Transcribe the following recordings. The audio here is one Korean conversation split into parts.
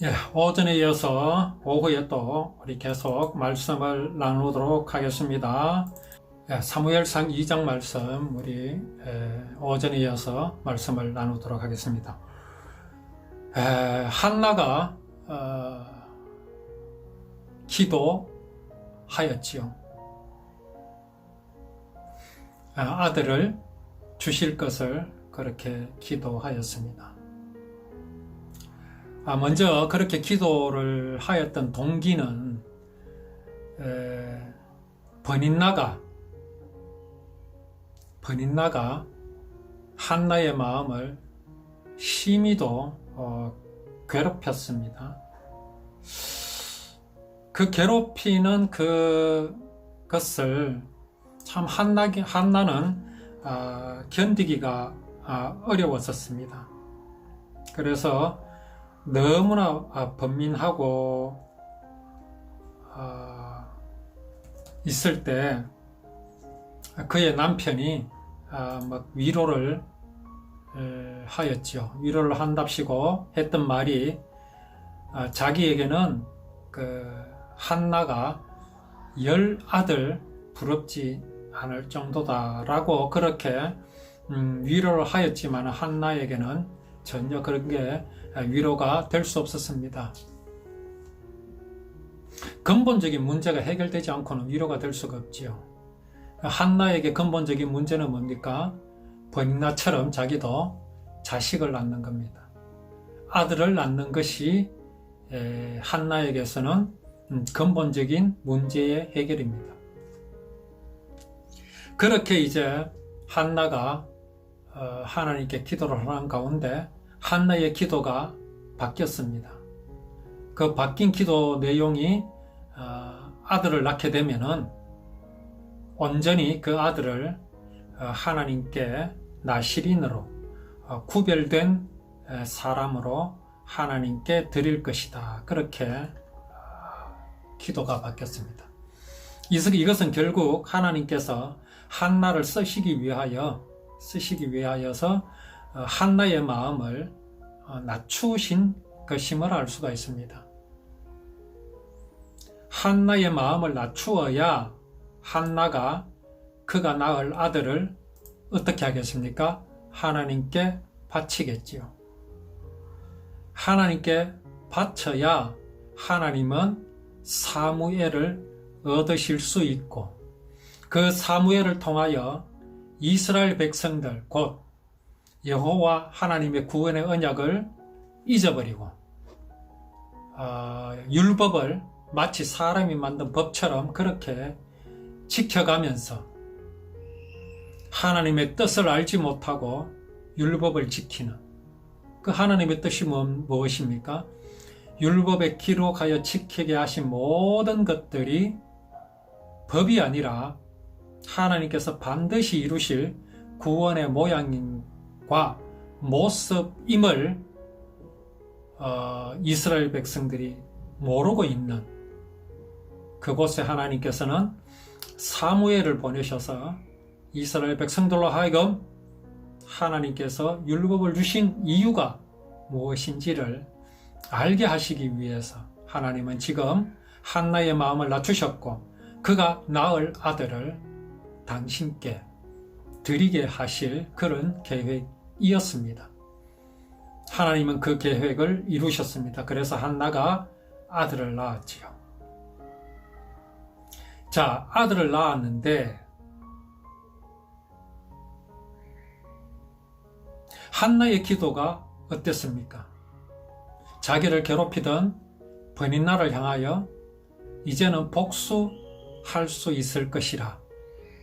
예, 오전에 이어서 오후에 또 우리 계속 말씀을 나누도록 하겠습니다. 예, 사무엘상 2장 말씀 우리 오전에 이어서 말씀을 나누도록 하겠습니다. 한나가 기도하였지요. 아들을 주실 것을 그렇게 기도하였습니다. 먼저 그렇게 기도를 하였던 동기는 버닌나가 한나의 마음을 심히도 괴롭혔습니다. 그 괴롭히는 그것을 참 한나는 견디기가 어려웠었습니다. 그래서 너무나 번민하고 있을 때 그의 남편이 위로를 하였죠. 위로를 한답시고 했던 말이 자기에게는 한나가 10아들 부럽지 않을 정도다라고 그렇게 위로를 하였지만 한나에게는 전혀 그런 게 위로가 될 수 없었습니다. 근본적인 문제가 해결되지 않고는 위로가 될 수가 없지요. 한나에게 근본적인 문제는 뭡니까? 버닌나처럼 자기도 자식을 낳는 겁니다. 아들을 낳는 것이 한나에게서는 근본적인 문제의 해결입니다. 그렇게 이제 한나가 하나님께 기도를 하는 가운데 한나의 기도가 바뀌었습니다. 그 바뀐 기도 내용이 아들을 낳게 되면은 온전히 그 아들을 하나님께 나실인으로 구별된 사람으로 하나님께 드릴 것이다. 그렇게 기도가 바뀌었습니다. 이것은 결국 하나님께서 한나를 쓰시기 위하여서 한나의 마음을 낮추신 것임을 알 수가 있습니다. 한나의 마음을 낮추어야 한나가 그가 낳을 아들을 어떻게 하겠습니까? 하나님께 바치겠지요. 하나님께 바쳐야 하나님은 사무엘을 얻으실 수 있고 그 사무엘을 통하여 이스라엘 백성들 곧 여호와 하나님의 구원의 언약을 잊어버리고 율법을 마치 사람이 만든 법처럼 그렇게 지켜가면서 하나님의 뜻을 알지 못하고 율법을 지키는 그 하나님의 뜻이 무엇입니까? 율법에 기록하여 지키게 하신 모든 것들이 법이 아니라 하나님께서 반드시 이루실 구원의 모양과 모습임을 이스라엘 백성들이 모르고 있는 그곳에 하나님께서는 사무엘을 보내셔서 이스라엘 백성들로 하여금 하나님께서 율법을 주신 이유가 무엇인지를 알게 하시기 위해서 하나님은 지금 한나의 마음을 낮추셨고 그가 낳을 아들을 당신께 드리게 하실 그런 계획이었습니다. 하나님은 그 계획을 이루셨습니다. 그래서 한나가 아들을 낳았지요. 자, 아들을 낳았는데 한나의 기도가 어땠습니까? 자기를 괴롭히던 버닌나를 향하여 이제는 복수할 수 있을 것이라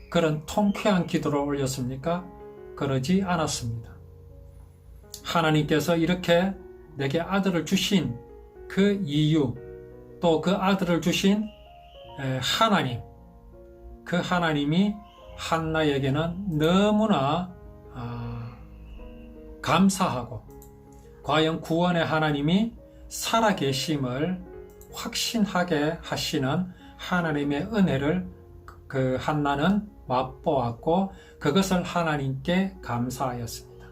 그런 통쾌한 기도를 올렸습니까? 그러지 않았습니다. 하나님께서 이렇게 내게 아들을 주신 그 이유 또 그 아들을 주신 하나님 그 하나님이 한나에게는 너무나 감사하고 과연 구원의 하나님이 살아계심을 확신하게 하시는 하나님의 은혜를 그 한나는 맛보았고 그것을 하나님께 감사하였습니다.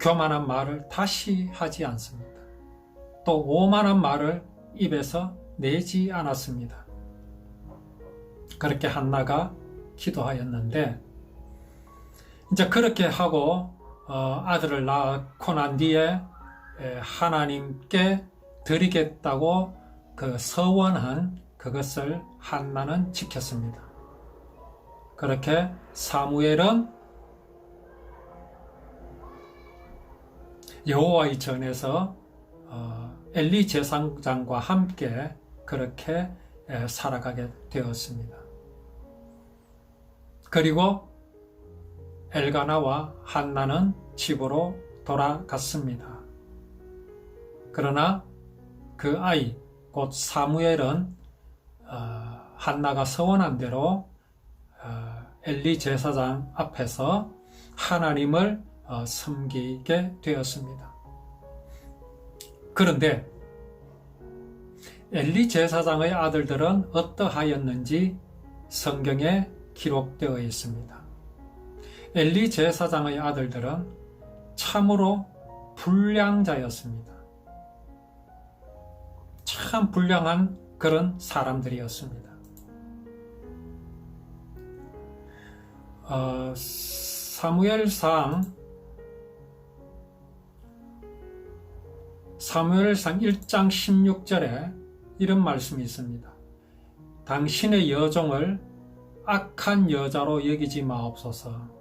교만한 말을 다시 하지 않습니다. 또 오만한 말을 입에서 내지 않았습니다. 그렇게 한나가 기도하였는데, 이제 그렇게 하고 아들을 낳고 난 뒤에 하나님께 드리겠다고 그 서원한 그것을 한나는 지켰습니다. 그렇게 사무엘은 여호와의 전에서 엘리 제사장과 함께 그렇게 살아가게 되었습니다. 그리고 엘가나와 한나는 집으로 돌아갔습니다. 그러나 그 아이 곧 사무엘은 한나가 서원한 대로 엘리 제사장 앞에서 하나님을 섬기게 되었습니다. 그런데 엘리 제사장의 아들들은 어떠하였는지 성경에 기록되어 있습니다. 엘리 제사장의 아들들은 참으로 불량자였습니다. 참 불량한 그런 사람들이었습니다. 사무엘상 1장 16절에 이런 말씀이 있습니다. 당신의 여종을 악한 여자로 여기지 마옵소서.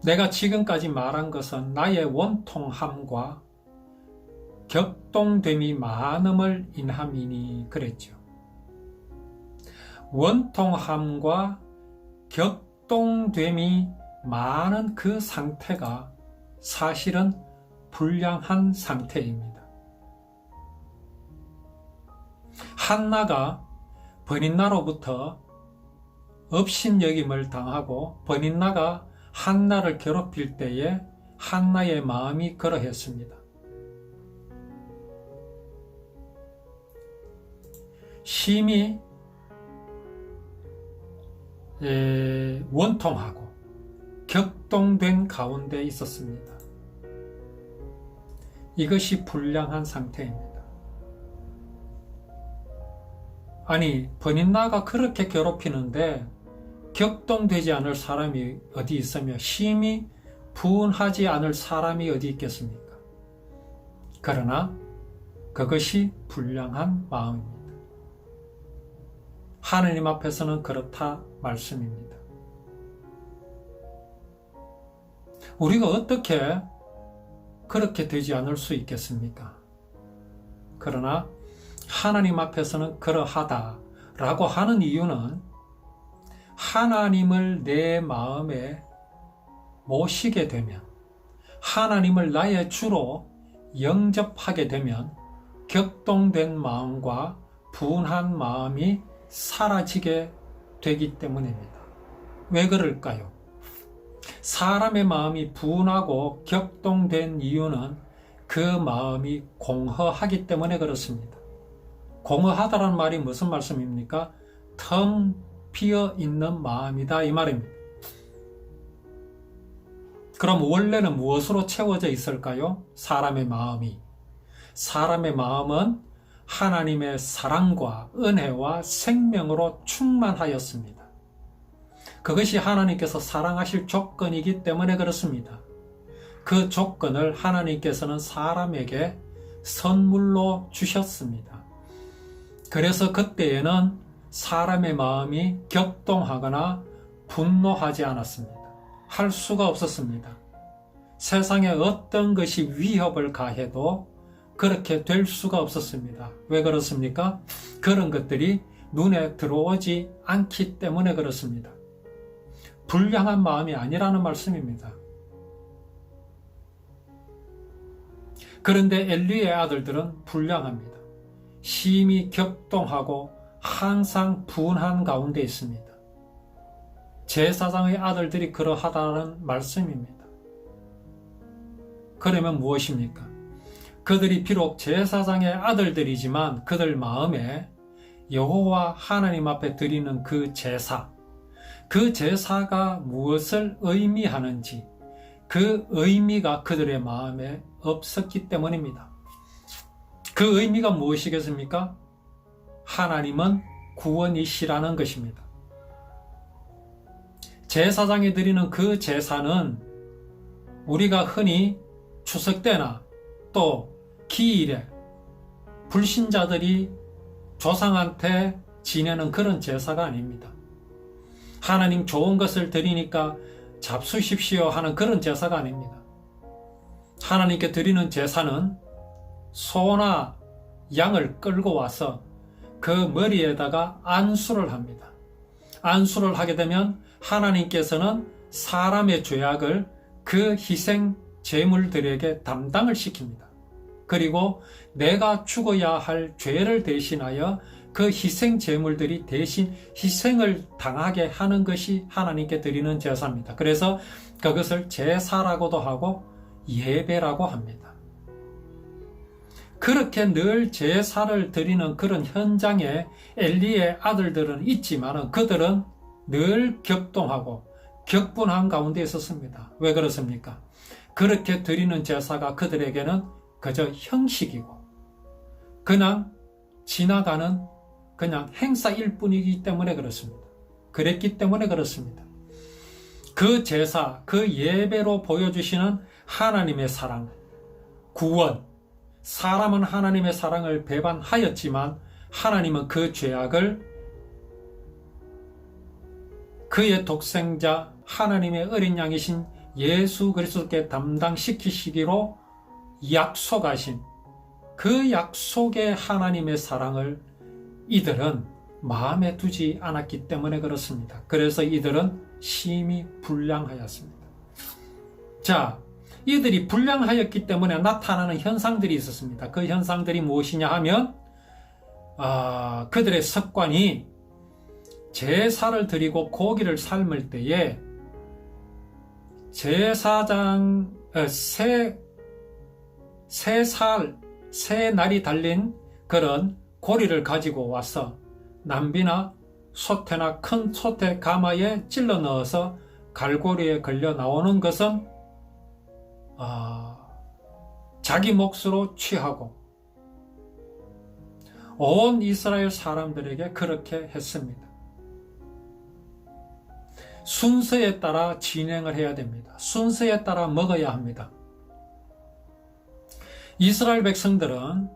내가 지금까지 말한 것은 나의 원통함과 격동됨이 많음을 인함이니 그랬죠. 원통함과 격동됨이 많은 그 상태가 사실은 불량한 상태입니다. 한나가 버닌나로부터 업신여김을 당하고 버닌나가 한나를 괴롭힐 때에 한나의 마음이 그러했습니다. 심히 원통하고 격동된 가운데 있었습니다. 이것이 불량한 상태입니다. 아니, 버닌나가 그렇게 괴롭히는데 격동되지 않을 사람이 어디 있으며 심히 분하지 않을 사람이 어디 있겠습니까? 그러나 그것이 불량한 마음입니다. 하느님 앞에서는 그렇다 말씀입니다. 우리가 어떻게 그렇게 되지 않을 수 있겠습니까? 그러나 하나님 앞에서는 그러하다라고 하는 이유는 하나님을 내 마음에 모시게 되면, 하나님을 나의 주로 영접하게 되면 격동된 마음과 분한 마음이 사라지게 되기 때문입니다. 왜 그럴까요? 사람의 마음이 분하고 격동된 이유는 그 마음이 공허하기 때문에 그렇습니다. 공허하다는 말이 무슨 말씀입니까? 텅 비어 있는 마음이다 이 말입니다. 그럼 원래는 무엇으로 채워져 있을까요? 사람의 마음이. 사람의 마음은 하나님의 사랑과 은혜와 생명으로 충만하였습니다. 그것이 하나님께서 사랑하실 조건이기 때문에 그렇습니다. 그 조건을 하나님께서는 사람에게 선물로 주셨습니다. 그래서 그때에는 사람의 마음이 격동하거나 분노하지 않았습니다. 할 수가 없었습니다. 세상에 어떤 것이 위협을 가해도 그렇게 될 수가 없었습니다. 왜 그렇습니까? 그런 것들이 눈에 들어오지 않기 때문에 그렇습니다. 불량한 마음이 아니라는 말씀입니다. 그런데 엘리의 아들들은 불량합니다. 심히 격동하고 항상 분한 가운데 있습니다. 제사장의 아들들이 그러하다는 말씀입니다. 그러면 무엇입니까? 그들이 비록 제사장의 아들들이지만 그들 마음에 여호와 하나님 앞에 드리는 그 제사가 무엇을 의미하는지 그 의미가 그들의 마음에 없었기 때문입니다. 그 의미가 무엇이겠습니까? 하나님은 구원이시라는 것입니다. 제사장이 드리는 그 제사는 우리가 흔히 추석 때나 또 기일에 불신자들이 조상한테 지내는 그런 제사가 아닙니다. 하나님 좋은 것을 드리니까 잡수십시오 하는 그런 제사가 아닙니다. 하나님께 드리는 제사는 소나 양을 끌고 와서 그 머리에다가 안수를 합니다. 안수를 하게 되면 하나님께서는 사람의 죄악을 그 희생 제물들에게 담당을 시킵니다. 그리고 내가 죽어야 할 죄를 대신하여 그 희생 제물들이 대신 희생을 당하게 하는 것이 하나님께 드리는 제사입니다. 그래서 그것을 제사라고도 하고 예배라고 합니다. 그렇게 늘 제사를 드리는 그런 현장에 엘리의 아들들은 있지만 그들은 늘 격동하고 격분한 가운데 있었습니다. 왜 그렇습니까? 그렇게 드리는 제사가 그들에게는 그저 형식이고 그냥 지나가는 그냥 행사일 뿐이기 때문에 그렇습니다. 그랬기 때문에 그렇습니다. 그 제사, 그 예배로 보여주시는 하나님의 사랑, 구원, 사람은 하나님의 사랑을 배반하였지만 하나님은 그 죄악을 그의 독생자 하나님의 어린 양이신 예수 그리스도께 담당시키시기로 약속하신 그 약속의 하나님의 사랑을 이들은 마음에 두지 않았기 때문에 그렇습니다. 그래서 이들은 심히 불량하였습니다. 자, 이들이 불량하였기 때문에 나타나는 현상들이 있었습니다. 그 현상들이 무엇이냐 하면 그들의 습관이 제사를 드리고 고기를 삶을 때에 제사장 새 날이 달린 그런 고리를 가지고 와서 남비나 소태나 큰 소태 가마에 찔러 넣어서 갈고리에 걸려 나오는 것은 자기 몫으로 취하고 온 이스라엘 사람들에게 그렇게 했습니다. 순서에 따라 진행을 해야 됩니다. 순서에 따라 먹어야 합니다. 이스라엘 백성들은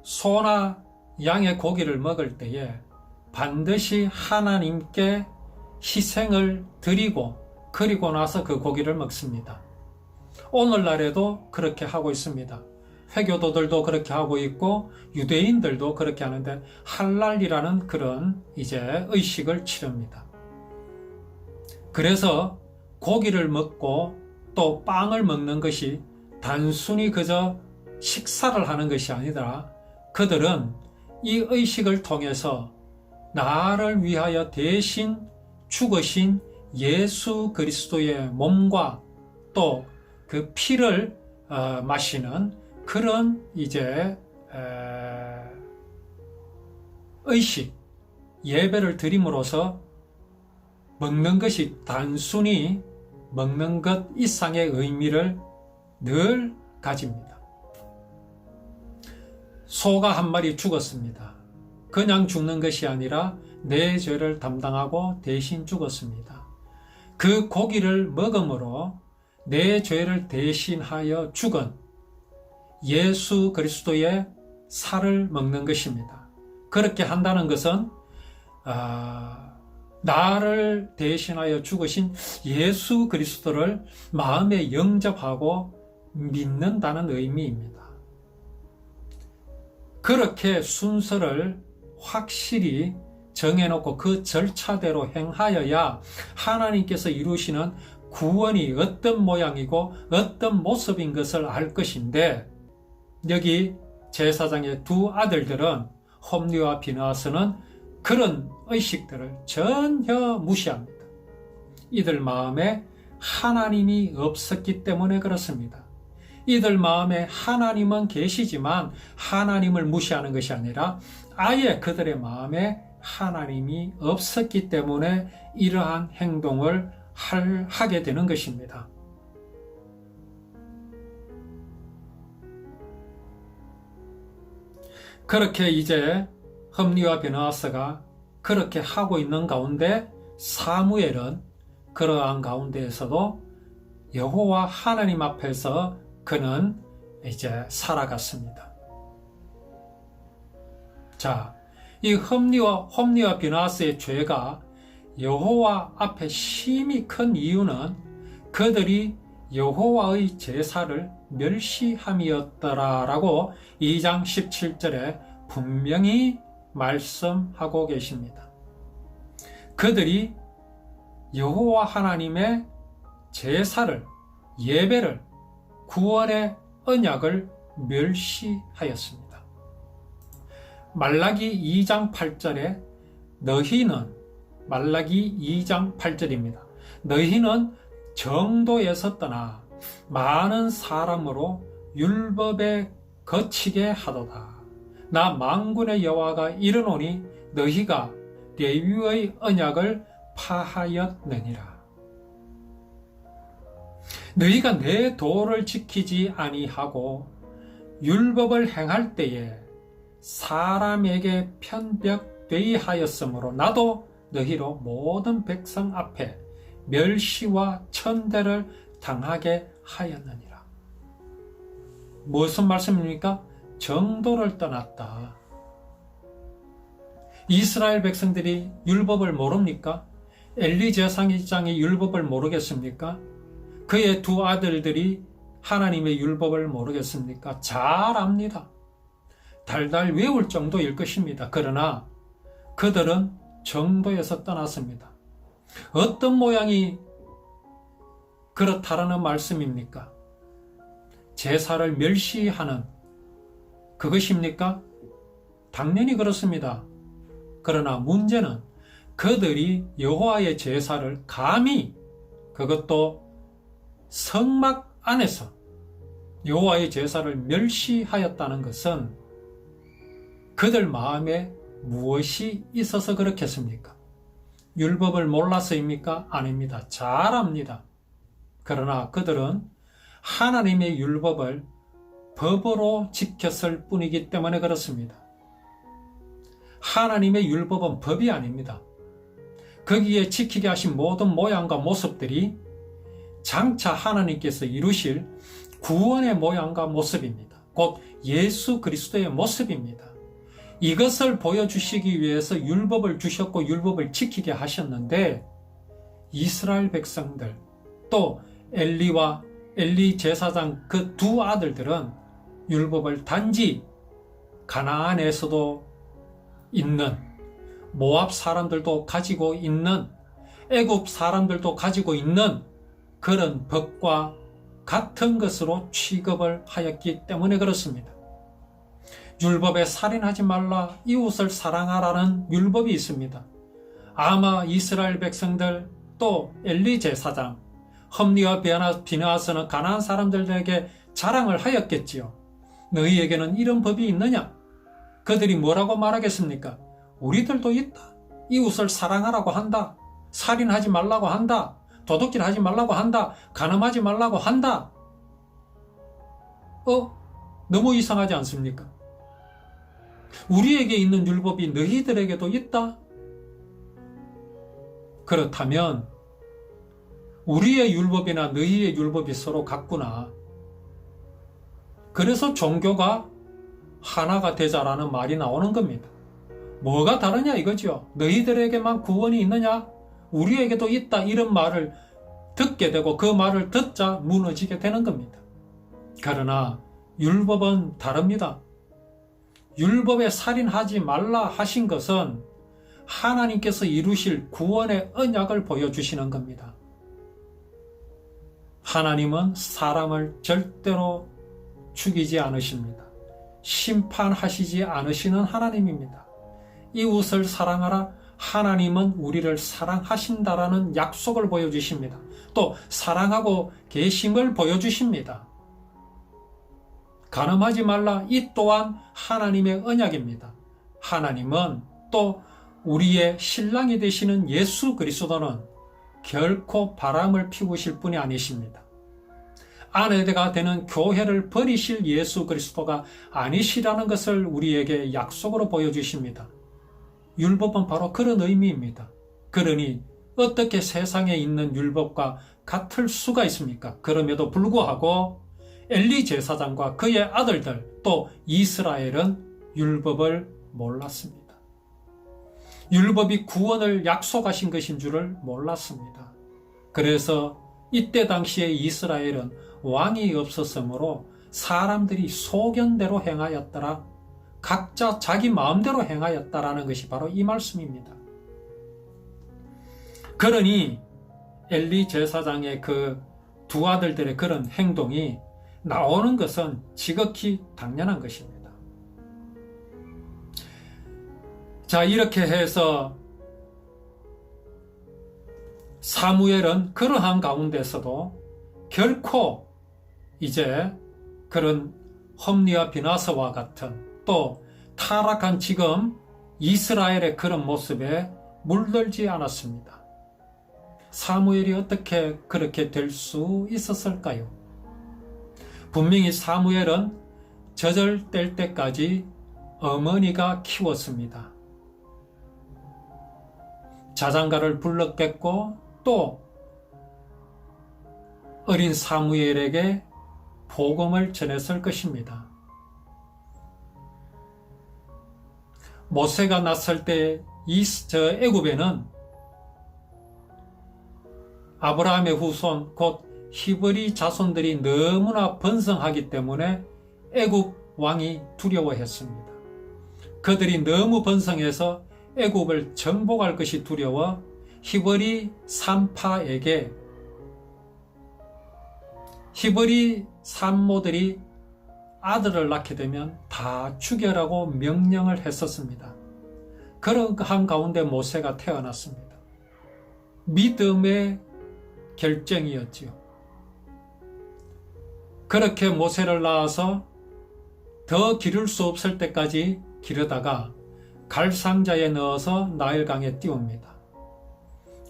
소나 양의 고기를 먹을 때에 반드시 하나님께 희생을 드리고 그리고 나서 그 고기를 먹습니다. 오늘날에도 그렇게 하고 있습니다. 회교도들도 그렇게 하고 있고 유대인들도 그렇게 하는데 할랄이라는 그런 이제 의식을 치릅니다. 그래서 고기를 먹고 또 빵을 먹는 것이 단순히 그저 식사를 하는 것이 아니라 그들은 이 의식을 통해서 나를 위하여 대신 죽으신 예수 그리스도의 몸과 또 그 피를 마시는 그런 이제 의식, 예배를 드림으로써 먹는 것이 단순히 먹는 것 이상의 의미를 늘 가집니다. 소가 한 마리 죽었습니다. 그냥 죽는 것이 아니라 내 죄를 담당하고 대신 죽었습니다. 그 고기를 먹음으로 내 죄를 대신하여 죽은 예수 그리스도의 살을 먹는 것입니다. 그렇게 한다는 것은 나를 대신하여 죽으신 예수 그리스도를 마음에 영접하고 믿는다는 의미입니다. 그렇게 순서를 확실히 정해놓고 그 절차대로 행하여야 하나님께서 이루시는 구원이 어떤 모양이고 어떤 모습인 것을 알 것인데 여기 제사장의 두 아들들은 홈리와 비느하스는 그런 의식들을 전혀 무시합니다. 이들 마음에 하나님이 없었기 때문에 그렇습니다. 이들 마음에 하나님은 계시지만 하나님을 무시하는 것이 아니라 아예 그들의 마음에 하나님이 없었기 때문에 이러한 행동을 하게 되는 것입니다. 그렇게 이제 흠리와 비느하스가 그렇게 하고 있는 가운데 사무엘은 그러한 가운데에서도 여호와 하나님 앞에서 그는 이제 살아갔습니다. 자, 이 흠리와 비느하스의 죄가 여호와 앞에 심히 큰 이유는 그들이 여호와의 제사를 멸시함이었더라라고 2장 17절에 분명히 말씀하고 계십니다. 그들이 여호와 하나님의 제사를, 예배를, 구원의 언약을 멸시하였습니다. 말라기 2장 8절에 너희는, 말라기 2장 8절입니다. 너희는 정도에서 떠나 많은 사람으로 율법에 거치게 하도다. 나 만군의 여호와가 이르노니 너희가 레위의 언약을 파하였느니라. 너희가 내 도를 지키지 아니하고 율법을 행할 때에 사람에게 편벽되이 하였으므로 나도 너희로 모든 백성 앞에 멸시와 천대를 당하게 하였느니라. 무슨 말씀입니까? 정도를 떠났다. 이스라엘 백성들이 율법을 모릅니까? 엘리 제사장이 율법을 모르겠습니까? 그의 두 아들들이 하나님의 율법을 모르겠습니까? 잘 압니다. 달달 외울 정도일 것입니다. 그러나 그들은 정도에서 떠났습니다. 어떤 모양이 그렇다라는 말씀입니까? 제사를 멸시하는 그것입니까? 당연히 그렇습니다. 그러나 문제는 그들이 여호와의 제사를 감히, 그것도 성막 안에서 여호와의 제사를 멸시하였다는 것은 그들 마음에 무엇이 있어서 그렇겠습니까? 율법을 몰라서입니까? 아닙니다. 잘 압니다. 그러나 그들은 하나님의 율법을 법으로 지켰을 뿐이기 때문에 그렇습니다. 하나님의 율법은 법이 아닙니다. 거기에 지키게 하신 모든 모양과 모습들이 장차 하나님께서 이루실 구원의 모양과 모습입니다. 곧 예수 그리스도의 모습입니다. 이것을 보여주시기 위해서 율법을 주셨고 율법을 지키게 하셨는데, 이스라엘 백성들, 또 엘리 제사장 그 두 아들들은 율법을 단지 가나안에서도 있는, 모압 사람들도 가지고 있는, 애굽 사람들도 가지고 있는 그런 법과 같은 것으로 취급을 하였기 때문에 그렇습니다. 율법에 살인하지 말라, 이웃을 사랑하라는 율법이 있습니다. 아마 이스라엘 백성들, 또 엘리 제사장, 흠리와 비느하스는 가나안 사람들에게 자랑을 하였겠지요. 너희에게는 이런 법이 있느냐? 그들이 뭐라고 말하겠습니까? 우리들도 있다. 이웃을 사랑하라고 한다. 살인하지 말라고 한다. 도둑질 하지 말라고 한다. 간음하지 말라고 한다. 너무 이상하지 않습니까? 우리에게 있는 율법이 너희들에게도 있다? 그렇다면 우리의 율법이나 너희의 율법이 서로 같구나. 그래서 종교가 하나가 되자라는 말이 나오는 겁니다. 뭐가 다르냐 이거죠. 너희들에게만 구원이 있느냐? 우리에게도 있다, 이런 말을 듣게 되고 그 말을 듣자 무너지게 되는 겁니다. 그러나 율법은 다릅니다. 율법에 살인하지 말라 하신 것은 하나님께서 이루실 구원의 언약을 보여주시는 겁니다. 하나님은 사람을 절대로 죽이지 않으십니다. 심판하시지 않으시는 하나님입니다. 이웃을 사랑하라, 하나님은 우리를 사랑하신다라는 약속을 보여주십니다. 또 사랑하고 계심을 보여주십니다. 간음하지 말라, 이 또한 하나님의 언약입니다. 하나님은 또 우리의 신랑이 되시는 예수 그리스도는 결코 바람을 피우실 분이 아니십니다. 아내가 되는 교회를 버리실 예수 그리스도가 아니시라는 것을 우리에게 약속으로 보여주십니다. 율법은 바로 그런 의미입니다. 그러니 어떻게 세상에 있는 율법과 같을 수가 있습니까? 그럼에도 불구하고 엘리 제사장과 그의 아들들 또 이스라엘은 율법을 몰랐습니다. 율법이 구원을 약속하신 것인 줄을 몰랐습니다. 그래서 이때 당시에 이스라엘은 왕이 없었으므로 사람들이 소견대로 행하였더라. 각자 자기 마음대로 행하였다라는 것이 바로 이 말씀입니다. 그러니 엘리 제사장의 그 두 아들들의 그런 행동이 나오는 것은 지극히 당연한 것입니다. 자, 이렇게 해서 사무엘은 그러한 가운데서도 결코 이제 그런 홈리와 비나스와 같은 또 타락한 지금 이스라엘의 그런 모습에 물들지 않았습니다. 사무엘이 어떻게 그렇게 될 수 있었을까요? 분명히 사무엘은 젖을 뗄 때까지 어머니가 키웠습니다. 자장가를 불렀겠고 또 어린 사무엘에게 복음을 전했을 것입니다. 모세가 났을 때 애굽에는 아브라함의 후손 곧 히브리 자손들이 너무나 번성하기 때문에 애굽 왕이 두려워했습니다. 그들이 너무 번성해서 애굽을 정복할 것이 두려워 히브리 산파에게 히브리 산모들이 아들을 낳게 되면 다 죽여라고 명령을 했었습니다. 그러한 가운데 모세가 태어났습니다. 믿음의 결정이었지요. 그렇게 모세를 낳아서 더 기를 수 없을 때까지 기르다가 갈상자에 넣어서 나일강에 띄웁니다.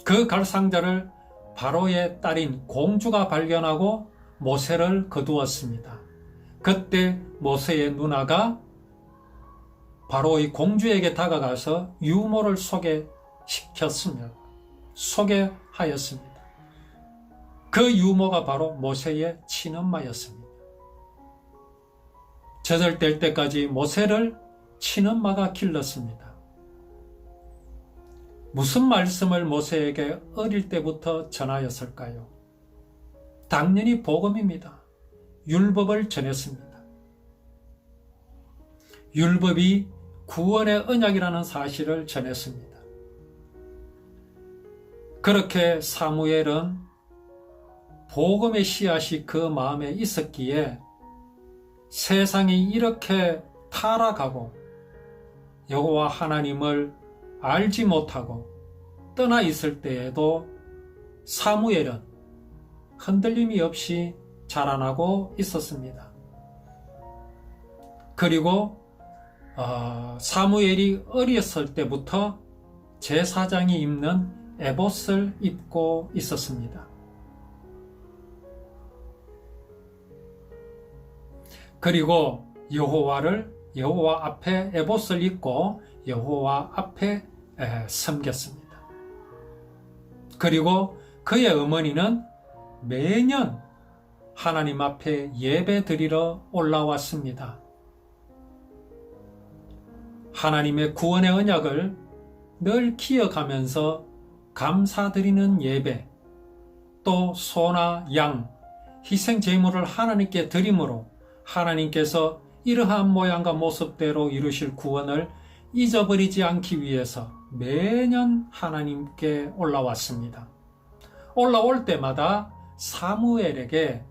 그 갈상자를 바로의 딸인 공주가 발견하고 모세를 거두었습니다. 그때 모세의 누나가 바로의 공주에게 다가가서 유모를 소개하였습니다. 그 유모가 바로 모세의 친엄마였습니다. 젖을 뗄 때까지 모세를 친엄마가 길렀습니다. 무슨 말씀을 모세에게 어릴 때부터 전하였을까요? 당연히 복음입니다. 율법을 전했습니다. 율법이 구원의 언약이라는 사실을 전했습니다. 그렇게 사무엘은 복음의 씨앗이 그 마음에 있었기에 세상이 이렇게 타락하고 여호와 하나님을 알지 못하고 떠나 있을 때에도 사무엘은 흔들림이 없이 자라나고 있었습니다. 그리고 사무엘이 어렸을 때부터 제사장이 입는 에봇을 입고 있었습니다. 그리고 여호와 앞에 에봇을 입고 여호와 앞에 섬겼습니다. 그리고 그의 어머니는 매년 하나님 앞에 예배 드리러 올라왔습니다. 하나님의 구원의 언약을 늘 기억하면서 감사드리는 예배, 또 소나 양, 희생 제물을 하나님께 드림으로 하나님께서 이러한 모양과 모습대로 이루실 구원을 잊어버리지 않기 위해서 매년 하나님께 올라왔습니다. 올라올 때마다 사무엘에게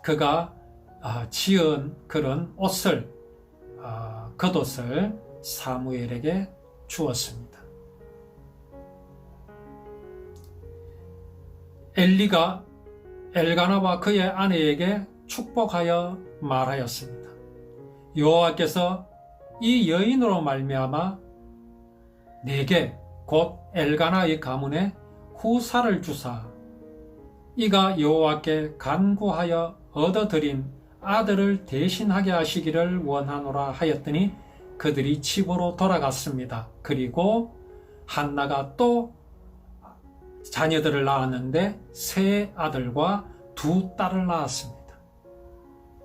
그가 지은 그런 옷을, 겉옷을 사무엘에게 주었습니다. 엘리가 엘가나와 그의 아내에게 축복하여 말하였습니다. 여호와께서 이 여인으로 말미암아 내게 곧 엘가나의 가문에 후사를 주사 이가 여호와께 간구하여 얻어들인 아들을 대신하게 하시기를 원하노라 하였더니 그들이 집으로 돌아갔습니다. 그리고 한나가 또 자녀들을 낳았는데 세 아들과 두 딸을 낳았습니다.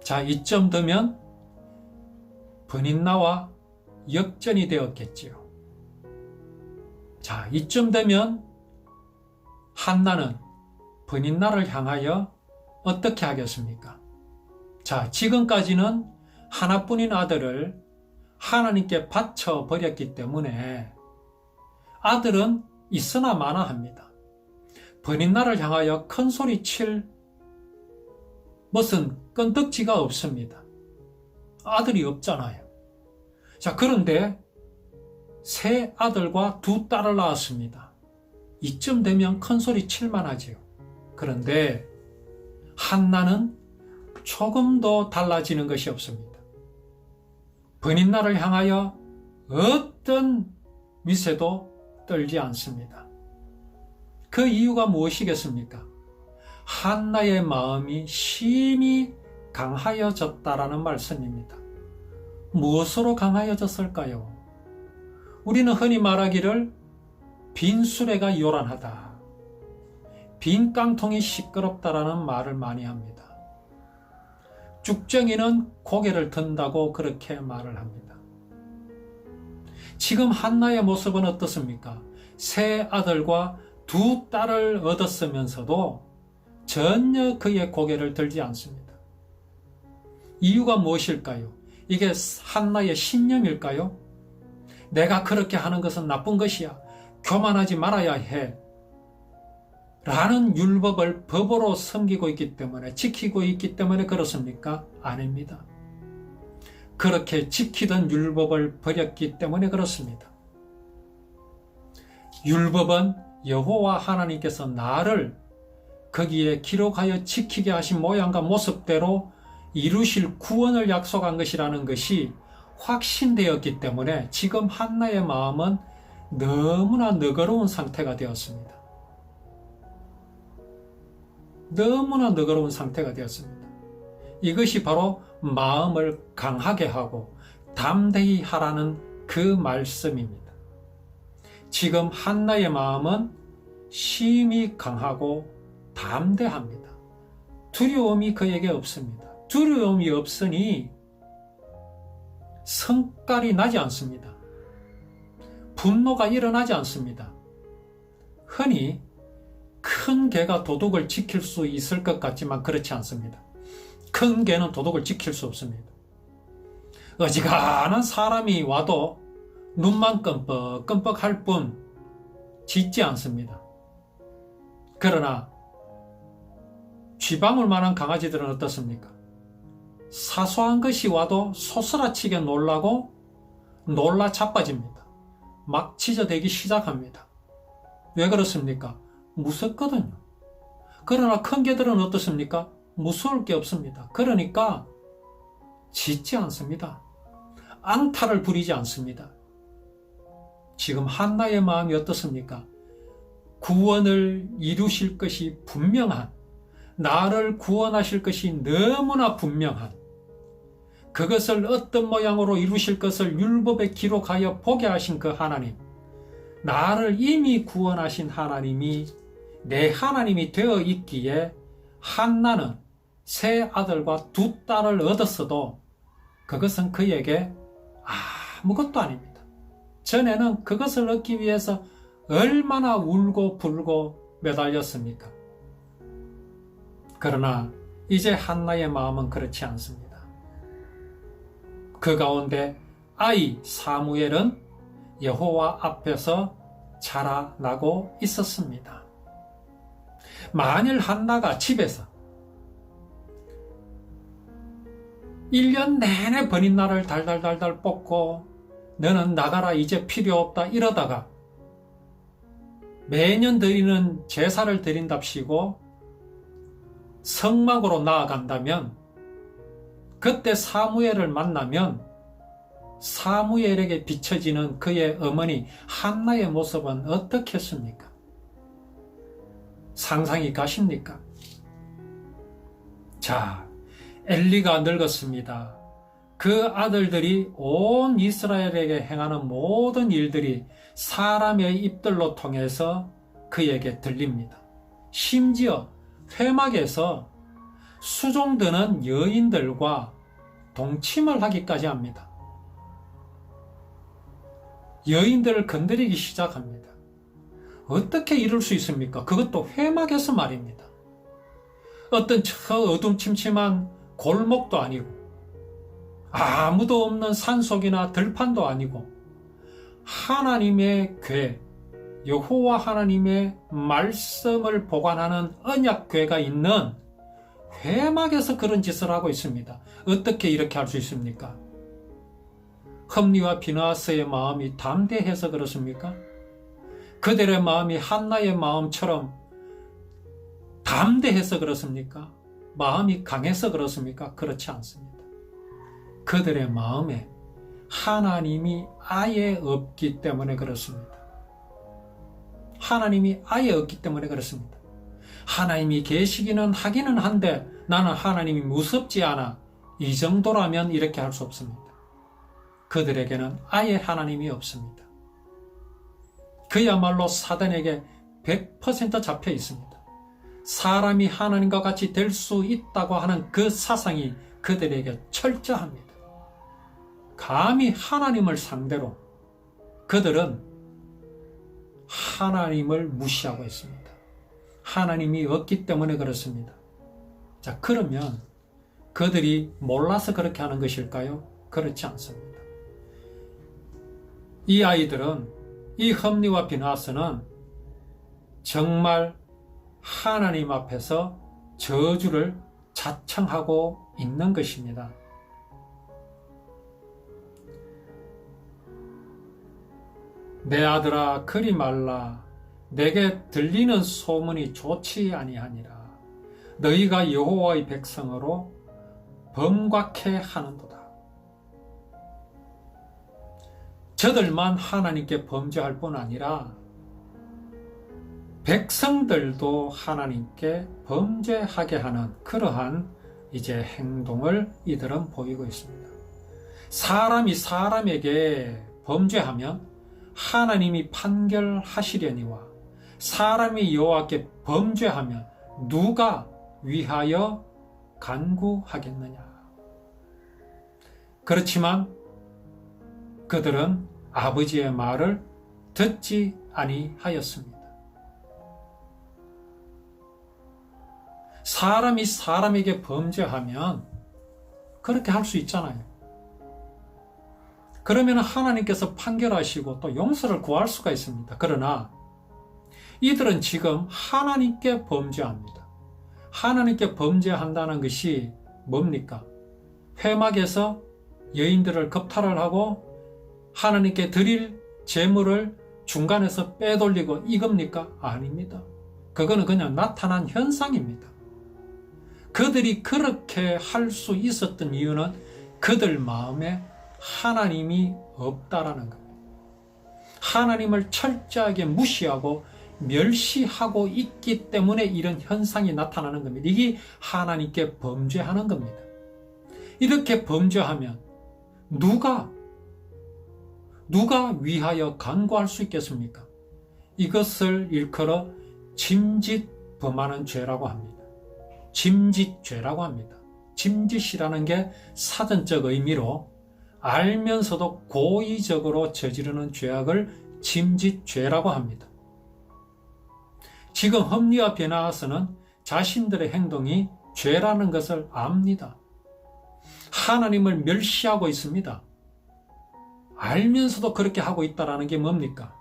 자, 이쯤 되면 브닛나와 역전이 되었겠지요. 자, 이쯤 되면 한나는 브닛나를 향하여 어떻게 하겠습니까? 자, 지금까지는 하나뿐인 아들을 하나님께 바쳐 버렸기 때문에 아들은 있으나 마나합니다. 브닛나를 향하여 큰 소리 칠 무슨 끈덕지가 없습니다. 아들이 없잖아요. 자, 그런데 세 아들과 두 딸을 낳았습니다. 이쯤 되면 큰 소리 칠만하지요. 그런데 한나는 조금도 달라지는 것이 없습니다. 브닛나를 향하여 어떤 미세도 떨지 않습니다. 그 이유가 무엇이겠습니까? 한나의 마음이 심히 강하여졌다라는 말씀입니다. 무엇으로 강하여졌을까요? 우리는 흔히 말하기를 빈 수레가 요란하다, 빈 깡통이 시끄럽다라는 말을 많이 합니다. 쭉정이는 고개를 든다고 그렇게 말을 합니다. 지금 한나의 모습은 어떻습니까? 세 아들과 두 딸을 얻었으면서도 전혀 그의 고개를 들지 않습니다. 이유가 무엇일까요? 이게 한나의 신념일까요? 내가 그렇게 하는 것은 나쁜 것이야, 교만하지 말아야 해 라는 율법을 법으로 섬기고 있기 때문에, 지키고 있기 때문에 그렇습니까? 아닙니다. 그렇게 지키던 율법을 버렸기 때문에 그렇습니다. 율법은 여호와 하나님께서 나를 거기에 기록하여 지키게 하신 모양과 모습대로 이루실 구원을 약속한 것이라는 것이 확신되었기 때문에 지금 한나의 마음은 너무나 너그러운 상태가 되었습니다. 너무나 너그러운 상태가 되었습니다. 이것이 바로 마음을 강하게 하고 담대히 하라는 그 말씀입니다. 지금 한나의 마음은 심히 강하고 담대합니다. 두려움이 그에게 없습니다. 두려움이 없으니 성깔이 나지 않습니다. 분노가 일어나지 않습니다. 흔히 큰 개가 도둑을 지킬 수 있을 것 같지만 그렇지 않습니다. 큰 개는 도둑을 지킬 수 없습니다. 어지간한 사람이 와도 눈만 끔뻑끔뻑 할 뿐 짖지 않습니다. 그러나 쥐방울 만한 강아지들은 어떻습니까? 사소한 것이 와도 소스라치게 놀라고 놀라 자빠집니다. 막 짖어대기 시작합니다. 왜 그렇습니까? 무섭거든요. 그러나 큰 개들은 어떻습니까? 무서울 게 없습니다. 그러니까 짖지 않습니다. 앙탈을 부리지 않습니다. 지금 한나의 마음이 어떻습니까? 구원을 이루실 것이 분명한, 나를 구원하실 것이 너무나 분명한, 그것을 어떤 모양으로 이루실 것을 율법에 기록하여 보게 하신 그 하나님, 나를 이미 구원하신 하나님이 내 하나님이 되어 있기에 한나는 세 아들과 두 딸을 얻었어도 그것은 그에게 아무것도 아닙니다. 전에는 그것을 얻기 위해서 얼마나 울고 불고 매달렸습니까? 그러나 이제 한나의 마음은 그렇지 않습니다. 그 가운데 아이 사무엘은 여호와 앞에서 자라나고 있었습니다. 만일 한나가 집에서 1년 내내 버닛나를 달달달달 볶고 너는 나가라 이제 필요 없다 이러다가 매년 드리는 제사를 드린답시고 성막으로 나아간다면, 그때 사무엘을 만나면 사무엘에게 비춰지는 그의 어머니 한나의 모습은 어떻겠습니까? 상상이 가십니까? 자, 엘리가 늙었습니다. 그 아들들이 온 이스라엘에게 행하는 모든 일들이 사람의 입들로 통해서 그에게 들립니다. 심지어 회막에서 수종드는 여인들과 동침을 하기까지 합니다. 여인들을 건드리기 시작합니다. 어떻게 이럴 수 있습니까? 그것도 회막에서 말입니다. 어떤 저 어둠침침한 골목도 아니고 아무도 없는 산속이나 들판도 아니고 하나님의 궤, 여호와 하나님의 말씀을 보관하는 언약궤가 있는 회막에서 그런 짓을 하고 있습니다. 어떻게 이렇게 할 수 있습니까? 흠니와 비느하스의 마음이 담대해서 그렇습니까? 그들의 마음이 한나의 마음처럼 담대해서 그렇습니까? 마음이 강해서 그렇습니까? 그렇지 않습니다. 그들의 마음에 하나님이 아예 없기 때문에 그렇습니다. 하나님이 아예 없기 때문에 그렇습니다. 하나님이 계시기는 하기는 한데 나는 하나님이 무섭지 않아. 이 정도라면 이렇게 할 수 없습니다. 그들에게는 아예 하나님이 없습니다. 그야말로 사단에게 100% 잡혀 있습니다. 사람이 하나님과 같이 될 수 있다고 하는 그 사상이 그들에게 철저합니다. 감히 하나님을 상대로 그들은 하나님을 무시하고 있습니다. 하나님이 없기 때문에 그렇습니다. 자, 그러면 그들이 몰라서 그렇게 하는 것일까요? 그렇지 않습니다. 이 아이들은, 이 흠니와 비느하스는 정말 하나님 앞에서 저주를 자청하고 있는 것입니다. 내 아들아 그리 말라. 내게 들리는 소문이 좋지 아니하니라. 너희가 여호와의 백성으로 범곽해 하는도다. 저들만 하나님께 범죄할 뿐 아니라 백성들도 하나님께 범죄하게 하는 그러한 이제 행동을 이들은 보이고 있습니다. 사람이 사람에게 범죄하면 하나님이 판결하시려니와 사람이 여호와께 범죄하면 누가 위하여 간구하겠느냐. 그렇지만 그들은 아버지의 말을 듣지 아니하였습니다. 사람이 사람에게 범죄하면 그렇게 할 수 있잖아요. 그러면 하나님께서 판결하시고 또 용서를 구할 수가 있습니다. 그러나 이들은 지금 하나님께 범죄합니다. 하나님께 범죄한다는 것이 뭡니까? 회막에서 여인들을 겁탈을 하고 하나님께 드릴 제물을 중간에서 빼돌리고 이겁니까? 아닙니다. 그거는 그냥 나타난 현상입니다. 그들이 그렇게 할 수 있었던 이유는 그들 마음에 하나님이 없다라는 겁니다. 하나님을 철저하게 무시하고 멸시하고 있기 때문에 이런 현상이 나타나는 겁니다. 이게 하나님께 범죄하는 겁니다. 이렇게 범죄하면 누가 위하여 간구할 수 있겠습니까? 이것을 일컬어 짐짓범하는 죄라고 합니다. 짐짓죄라고 합니다. 짐짓이라는 게 사전적 의미로 알면서도 고의적으로 저지르는 죄악을 짐짓죄라고 합니다. 지금 흠니와 비느하스는 자신들의 행동이 죄라는 것을 압니다. 하나님을 멸시하고 있습니다. 알면서도 그렇게 하고 있다는 게 뭡니까?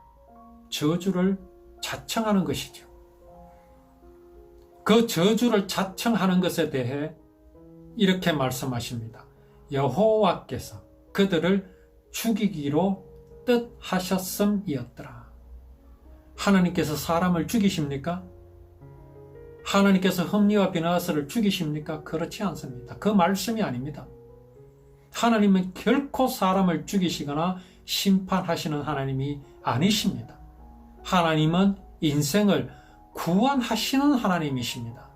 저주를 자청하는 것이죠. 그 저주를 자청하는 것에 대해 이렇게 말씀하십니다. 여호와께서 그들을 죽이기로 뜻하셨음이었더라. 하나님께서 사람을 죽이십니까? 하나님께서 흠니와 비느하스를 죽이십니까? 그렇지 않습니다. 그 말씀이 아닙니다. 하나님은 결코 사람을 죽이시거나 심판하시는 하나님이 아니십니다. 하나님은 인생을 구원하시는 하나님이십니다.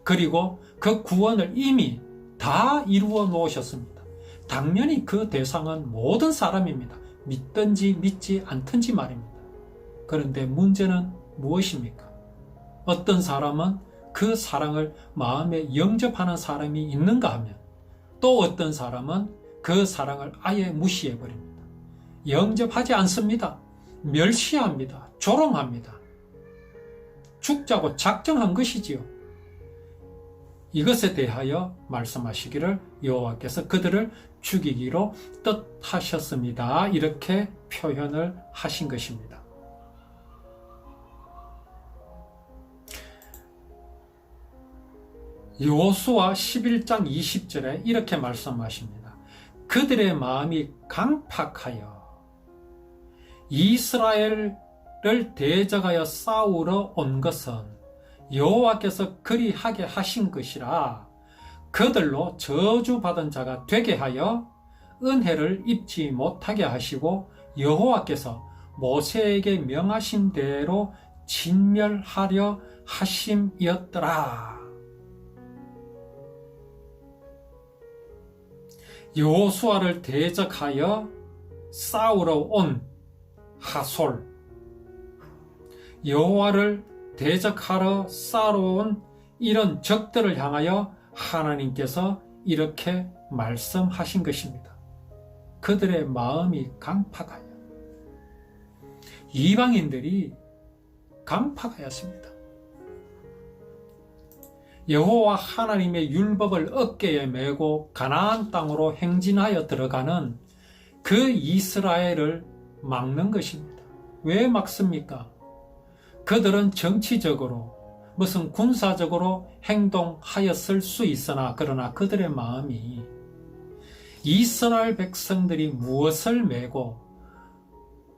그리고 그 구원을 이미 다 이루어 놓으셨습니다. 당연히 그 대상은 모든 사람입니다. 믿든지 믿지 않든지 말입니다. 그런데 문제는 무엇입니까? 어떤 사람은 그 사랑을 마음에 영접하는 사람이 있는가 하면, 또 어떤 사람은 그 사랑을 아예 무시해버립니다. 영접하지 않습니다. 멸시합니다. 조롱합니다. 죽자고 작정한 것이지요. 이것에 대하여 말씀하시기를 여호와께서 그들을 죽이기로 뜻하셨습니다. 이렇게 표현을 하신 것입니다. 여호수아 11장 20절에 이렇게 말씀하십니다. 그들의 마음이 강팍하여 이스라엘을 대적하여 싸우러 온 것은 여호와께서 그리하게 하신 것이라 그들로 저주받은 자가 되게 하여 은혜를 입지 못하게 하시고 여호와께서 모세에게 명하신 대로 진멸하려 하심이었더라. 여호수아를 대적하여 싸우러 온 하솔, 여호와를 대적하러 싸우러 온 이런 적들을 향하여 하나님께서 이렇게 말씀하신 것입니다. 그들의 마음이 강팍하여, 이방인들이 강팍하였습니다. 여호와 하나님의 율법을 어깨에 메고 가나안 땅으로 행진하여 들어가는 그 이스라엘을 막는 것입니다. 왜 막습니까? 그들은 정치적으로 무슨 군사적으로 행동하였을 수 있으나 그러나 그들의 마음이 이스라엘 백성들이 무엇을 메고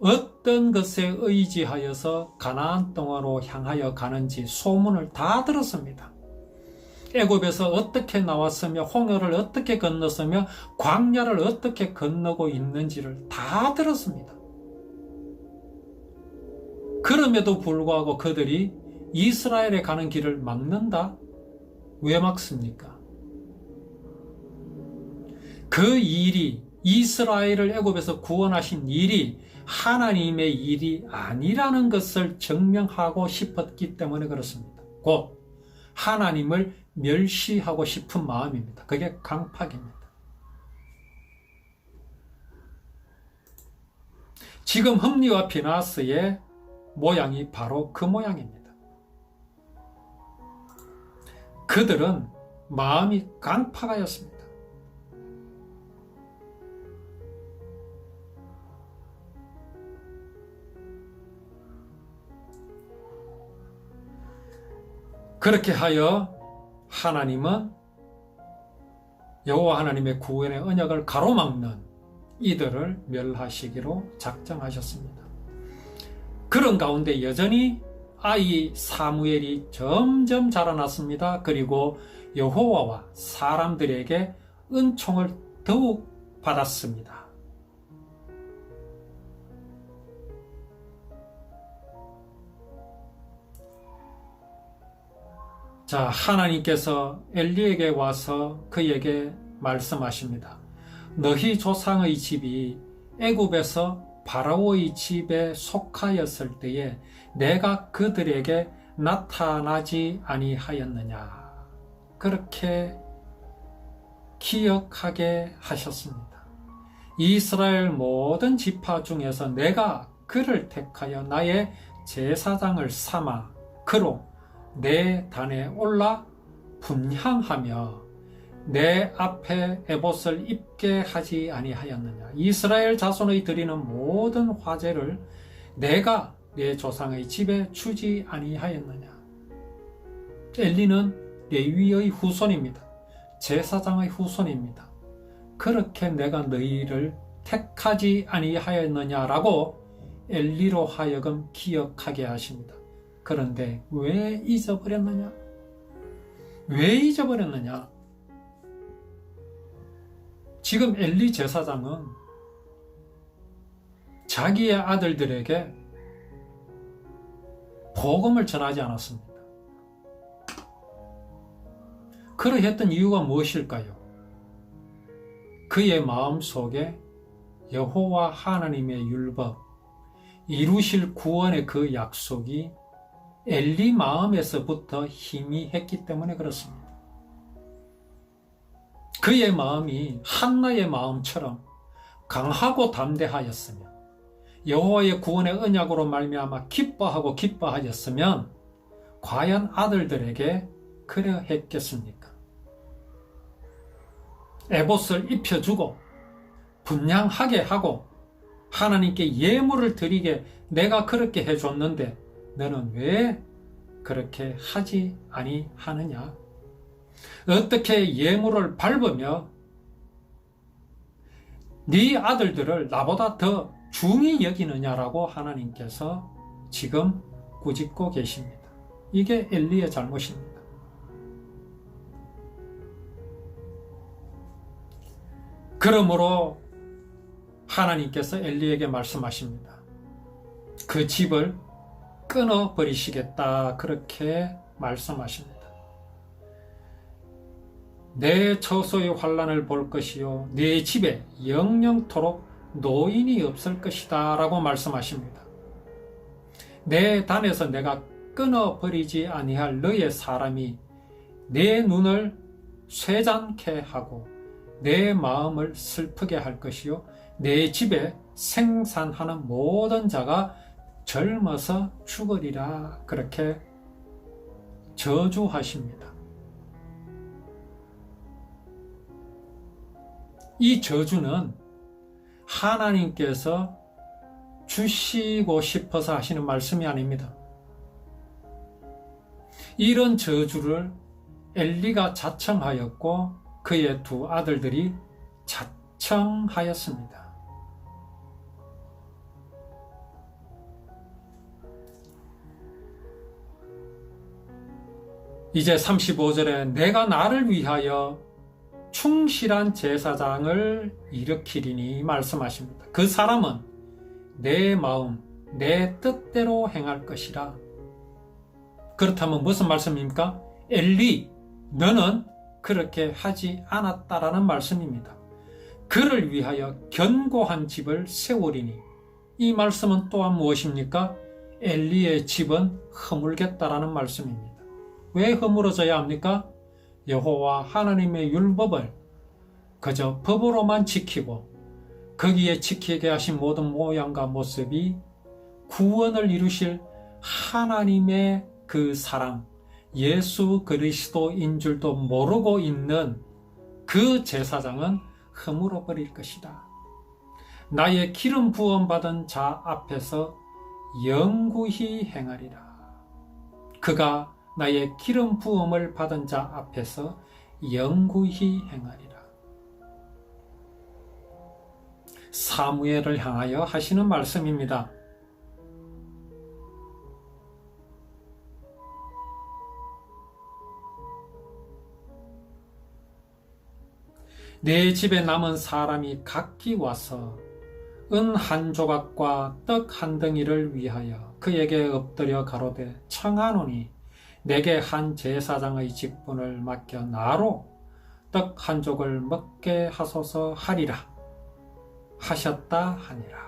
어떤 것에 의지하여서 가나안 땅으로 향하여 가는지 소문을 다 들었습니다. 애굽에서 어떻게 나왔으며 홍해를 어떻게 건넜으며 광야를 어떻게 건너고 있는지를 다 들었습니다. 그럼에도 불구하고 그들이 이스라엘에 가는 길을 막는다? 왜 막습니까? 그 일이, 이스라엘을 애굽에서 구원하신 일이 하나님의 일이 아니라는 것을 증명하고 싶었기 때문에 그렇습니다. 곧 하나님을 멸시하고 싶은 마음입니다. 그게 강팍입니다. 지금 흠리와 비나스의 모양이 바로 그 모양입니다. 그들은 마음이 강팍하였습니다. 그렇게 하여 하나님은 여호와 하나님의 구원의 언약을 가로막는 이들을 멸하시기로 작정하셨습니다. 그런 가운데 여전히 아이 사무엘이 점점 자라났습니다. 그리고 여호와와 사람들에게 은총을 더욱 받았습니다. 자, 하나님께서 엘리에게 와서 그에게 말씀하십니다. 너희 조상의 집이 애굽에서 바라오의 집에 속하였을 때에 내가 그들에게 나타나지 아니하였느냐. 그렇게 기억하게 하셨습니다. 이스라엘 모든 지파 중에서 내가 그를 택하여 나의 제사장을 삼아 그로 내 단에 올라 분향하며 내 앞에 에봇을 입게 하지 아니하였느냐. 이스라엘 자손의 드리는 모든 화제를 내가 내 조상의 집에 주지 아니하였느냐. 엘리는 레위의 후손입니다. 제사장의 후손입니다. 그렇게 내가 너희를 택하지 아니하였느냐라고 엘리로 하여금 기억하게 하십니다. 그런데 왜 잊어버렸느냐? 왜 잊어버렸느냐? 지금 엘리 제사장은 자기의 아들들에게 복음을 전하지 않았습니다. 그러했던 이유가 무엇일까요? 그의 마음속에 여호와 하나님의 율법, 이루실 구원의 그 약속이 엘리 마음에서부터 희미했기 때문에 그렇습니다. 그의 마음이 한나의 마음처럼 강하고 담대하였으며 여호와의 구원의 언약으로 말미암아 기뻐하였으면 과연 아들들에게 그러했겠습니까? 에봇을 입혀주고 분향하게 하고 하나님께 예물을 드리게 내가 그렇게 해줬는데 너는 왜 그렇게 하지 아니하느냐? 어떻게 예물을 밟으며 네 아들들을 나보다 더 중히 여기느냐라고 하나님께서 지금 꾸짖고 계십니다. 이게 엘리의 잘못입니다. 그러므로 하나님께서 엘리에게 말씀하십니다. 그 집을 끊어버리시겠다, 그렇게 말씀하십니다. 내 처소의 환난을 볼 것이요 네 집에 영영토록 노인이 없을 것이다 라고 말씀하십니다. 내 단에서 내가 끊어버리지 아니할 너의 사람이 내 눈을 쇠잔케 하고 내 마음을 슬프게 할 것이요 내 집에 생산하는 모든 자가 젊어서 죽으리라, 그렇게 저주하십니다. 이 저주는 하나님께서 주시고 싶어서 하시는 말씀이 아닙니다. 이런 저주를 엘리가 자청하였고 그의 두 아들들이 자청하였습니다. 이제 35절에 내가 나를 위하여 충실한 제사장을 일으키리니 말씀하십니다. 그 사람은 내 마음, 내 뜻대로 행할 것이라. 그렇다면 무슨 말씀입니까? 엘리, 너는 그렇게 하지 않았다라는 말씀입니다. 그를 위하여 견고한 집을 세우리니, 이 말씀은 또한 무엇입니까? 엘리의 집은 허물겠다라는 말씀입니다. 왜 허물어져야 합니까? 여호와 하나님의 율법을 그저 법으로만 지키고 거기에 지키게 하신 모든 모양과 모습이 구원을 이루실 하나님의 그 사랑, 예수 그리스도인 줄도 모르고 있는 그 제사장은 허물어 버릴 것이다. 나의 기름 부음 받은 자 앞에서 영구히 행하리라. 그가 나의 기름 부음을 받은 자 앞에서 영구히 행하리라. 사무엘을 향하여 하시는 말씀입니다. 내 집에 남은 사람이 각기 와서 은 한 조각과 떡 한 덩이를 위하여 그에게 엎드려 가로되 청하노니 내게 한 제사장의 직분을 맡겨 나로 떡 한 족을 먹게 하소서 하리라 하셨다 하니라.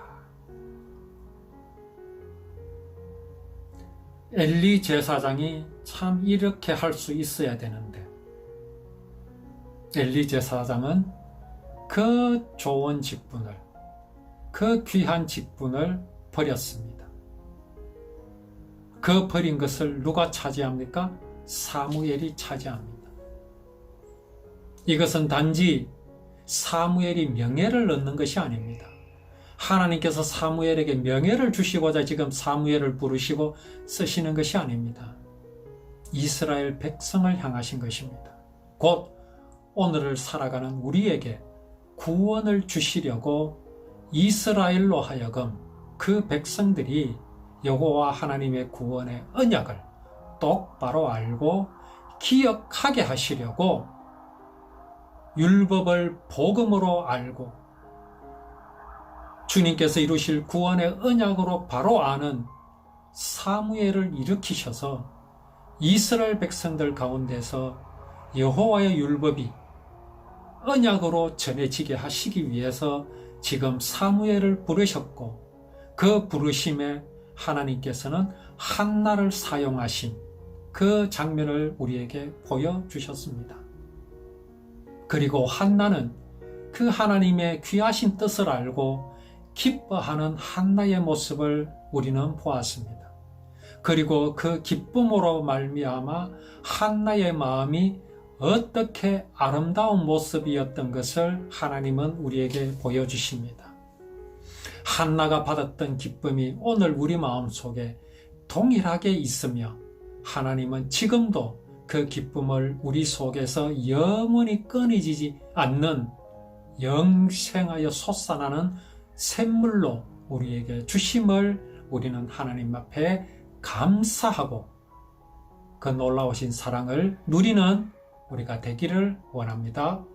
엘리 제사장이 참 이렇게 할 수 있어야 되는데 엘리 제사장은 그 좋은 직분을, 그 귀한 직분을 버렸습니다. 그 버린 것을 누가 차지합니까? 사무엘이 차지합니다. 이것은 단지 사무엘이 명예를 얻는 것이 아닙니다. 하나님께서 사무엘에게 명예를 주시고자 지금 사무엘을 부르시고 쓰시는 것이 아닙니다. 이스라엘 백성을 향하신 것입니다. 곧 오늘을 살아가는 우리에게 구원을 주시려고 이스라엘로 하여금 그 백성들이 여호와 하나님의 구원의 언약을 똑바로 알고 기억하게 하시려고 율법을 복음으로 알고 주님께서 이루실 구원의 언약으로 바로 아는 사무엘을 일으키셔서 이스라엘 백성들 가운데서 여호와의 율법이 언약으로 전해지게 하시기 위해서 지금 사무엘을 부르셨고, 그 부르심에 하나님께서는 한나를 사용하신 그 장면을 우리에게 보여주셨습니다. 그리고 한나는 그 하나님의 귀하신 뜻을 알고 기뻐하는 한나의 모습을 우리는 보았습니다. 그리고 그 기쁨으로 말미암아 한나의 마음이 어떻게 아름다운 모습이었던 것을 하나님은 우리에게 보여주십니다. 한나가 받았던 기쁨이 오늘 우리 마음속에 동일하게 있으며, 하나님은 지금도 그 기쁨을 우리 속에서 영원히 끊이지 않는 영생하여 솟아나는 샘물로 우리에게 주심을 우리는 하나님 앞에 감사하고 그 놀라우신 사랑을 누리는 우리가 되기를 원합니다.